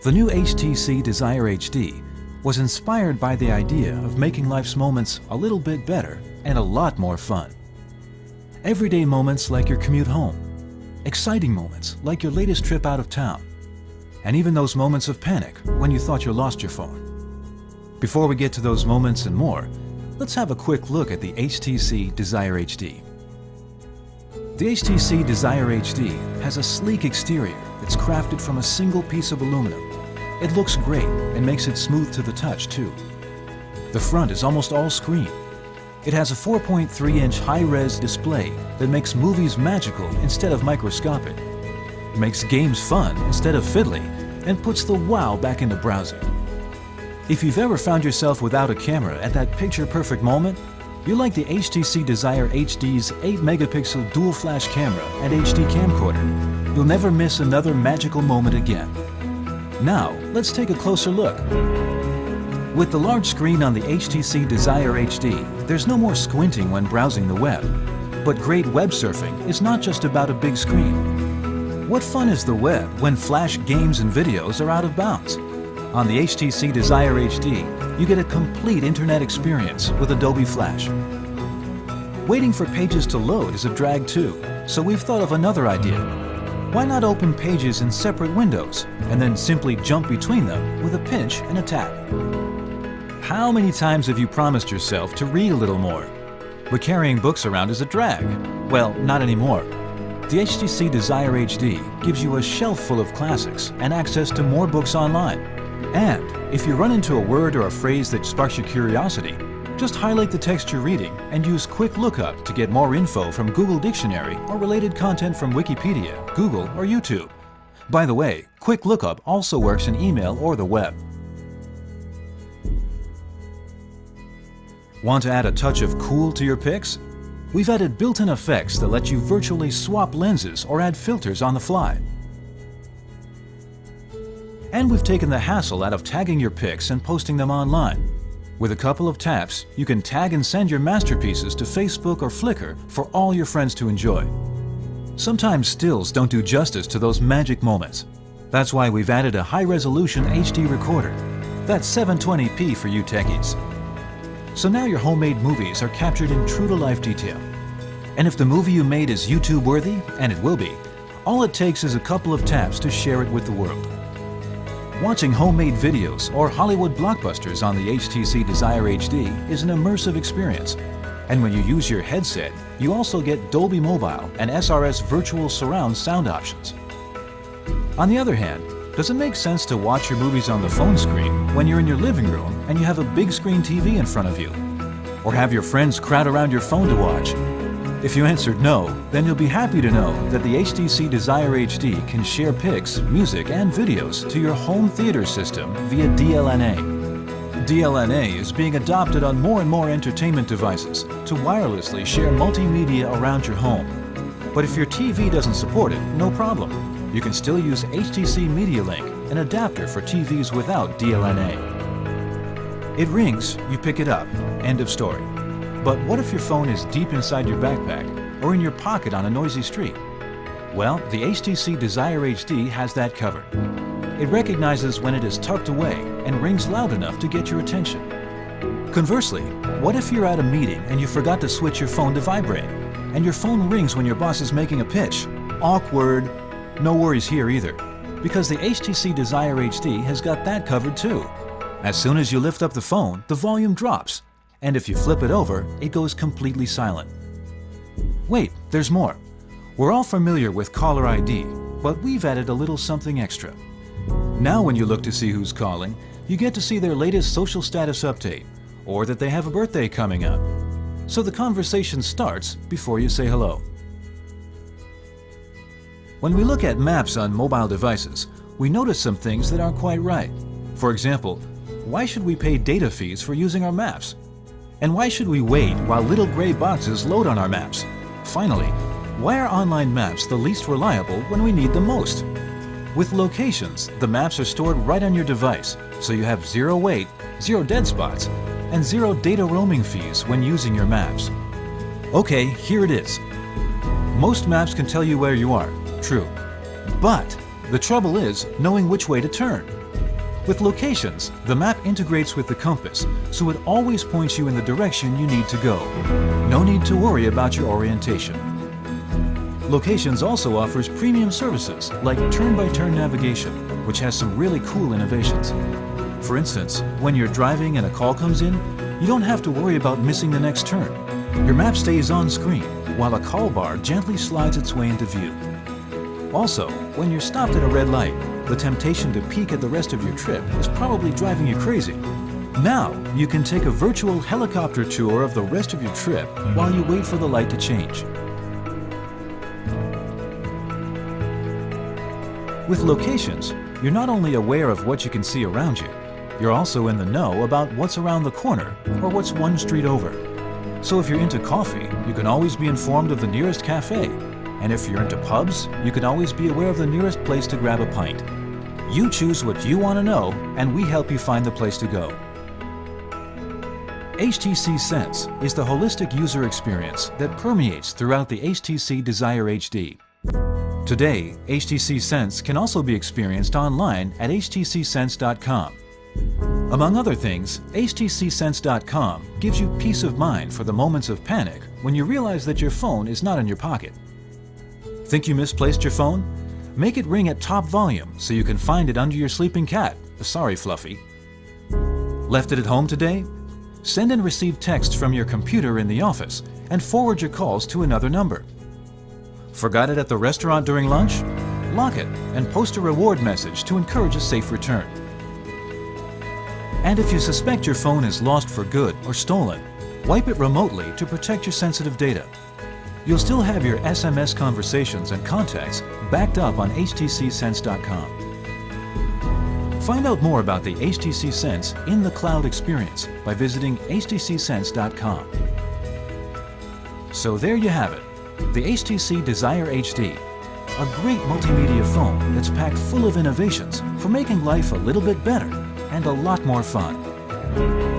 The new HTC Desire HD was inspired by the idea of making life's moments a little bit better and a lot more fun. Everyday moments like your commute home, exciting moments like your latest trip out of town, and even those moments of panic when you thought you lost your phone. Before we get to those moments and more, let's have a quick look at the HTC Desire HD. The HTC Desire HD has a sleek exterior that's crafted from a single piece of aluminum. It looks great and makes it smooth to the touch too. The front is almost all screen. It has a 4.3-inch high-res display that makes movies magical instead of microscopic, makes games fun instead of fiddly, and puts the wow back into browsing. If you've ever found yourself without a camera at that picture-perfect moment, you like the HTC Desire HD's 8-megapixel dual-flash camera and HD camcorder. You'll never miss another magical moment again. Now, let's take a closer look. With the large screen on the HTC Desire HD, there's no more squinting when browsing the web. But great web surfing is not just about a big screen. What fun is the web when flash games and videos are out of bounds? On the HTC Desire HD, you get a complete internet experience with Adobe Flash. Waiting for pages to load is a drag too, so we've thought of another idea. Why not open pages in separate windows and then simply jump between them with a pinch and a tap? How many times have you promised yourself to read a little more? But carrying books around is a drag. Well, not anymore. The HTC Desire HD gives you a shelf full of classics and access to more books online. And if you run into a word or a phrase that sparks your curiosity, just highlight the text you're reading and use Quick Lookup to get more info from Google Dictionary or related content from Wikipedia, Google, or YouTube. By the way, Quick Lookup also works in email or the web. Want to add a touch of cool to your pics? We've added built-in effects that let you virtually swap lenses or add filters on the fly. And we've taken the hassle out of tagging your pics and posting them online. With a couple of taps, you can tag and send your masterpieces to Facebook or Flickr for all your friends to enjoy. Sometimes stills don't do justice to those magic moments. That's why we've added a high-resolution HD recorder. That's 720p for you techies. So now your homemade movies are captured in true-to-life detail. And if the movie you made is YouTube-worthy, and it will be, all it takes is a couple of taps to share it with the world. Watching homemade videos or Hollywood blockbusters on the HTC Desire HD is an immersive experience. And when you use your headset, you also get Dolby Mobile and SRS Virtual Surround sound options. On the other hand, does it make sense to watch your movies on the phone screen when you're in your living room and you have a big screen TV in front of you? Or have your friends crowd around your phone to watch? If you answered no, then you'll be happy to know that the HTC Desire HD can share pics, music, and videos to your home theater system via DLNA. DLNA is being adopted on more and more entertainment devices to wirelessly share multimedia around your home. But if your TV doesn't support it, no problem. You can still use HTC Media Link, an adapter for TVs without DLNA. It rings, you pick it up. End of story. But what if your phone is deep inside your backpack or in your pocket on a noisy street? Well, the HTC Desire HD has that covered. It recognizes when it is tucked away and rings loud enough to get your attention. Conversely, what if you're at a meeting and you forgot to switch your phone to vibrate, and your phone rings when your boss is making a pitch? Awkward. No worries here either, because the HTC Desire HD has got that covered too. As soon as you lift up the phone, the volume drops. And if you flip it over, it goes completely silent. Wait, there's more. We're all familiar with caller ID, but we've added a little something extra. Now when you look to see who's calling, you get to see their latest social status update, or that they have a birthday coming up. So the conversation starts before you say hello. When we look at maps on mobile devices, we notice some things that aren't quite right. For example, why should we pay data fees for using our maps? And why should we wait while little gray boxes load on our maps? Finally, why are online maps the least reliable when we need them most? With locations, the maps are stored right on your device, so you have zero wait, zero dead spots, and zero data roaming fees when using your maps. Okay, here it is. Most maps can tell you where you are, true. But the trouble is knowing which way to turn. With locations, the map integrates with the compass, so it always points you in the direction you need to go. No need to worry about your orientation. Locations also offers premium services like turn-by-turn navigation, which has some really cool innovations. For instance, when you're driving and a call comes in, you don't have to worry about missing the next turn. Your map stays on screen, while a call bar gently slides its way into view. Also, when you're stopped at a red light, the temptation to peek at the rest of your trip is probably driving you crazy. Now, you can take a virtual helicopter tour of the rest of your trip while you wait for the light to change. With locations, you're not only aware of what you can see around you, you're also in the know about what's around the corner or what's one street over. So if you're into coffee, you can always be informed of the nearest cafe. And if you're into pubs, you can always be aware of the nearest place to grab a pint. You choose what you want to know, and we help you find the place to go. HTC Sense is the holistic user experience that permeates throughout the HTC Desire HD. Today, HTC Sense can also be experienced online at htcsense.com. Among other things, htcsense.com gives you peace of mind for the moments of panic when you realize that your phone is not in your pocket. Think you misplaced your phone? Make it ring at top volume so you can find it under your sleeping cat. Sorry, Fluffy. Left it at home today? Send and receive texts from your computer in the office and forward your calls to another number. Forgot it at the restaurant during lunch? Lock it and post a reward message to encourage a safe return. And if you suspect your phone is lost for good or stolen, wipe it remotely to protect your sensitive data. You'll still have your SMS conversations and contacts backed up on htcsense.com. Find out more about the HTC Sense in the cloud experience by visiting htcsense.com. So there you have it, the HTC Desire HD, a great multimedia phone that's packed full of innovations for making life a little bit better and a lot more fun.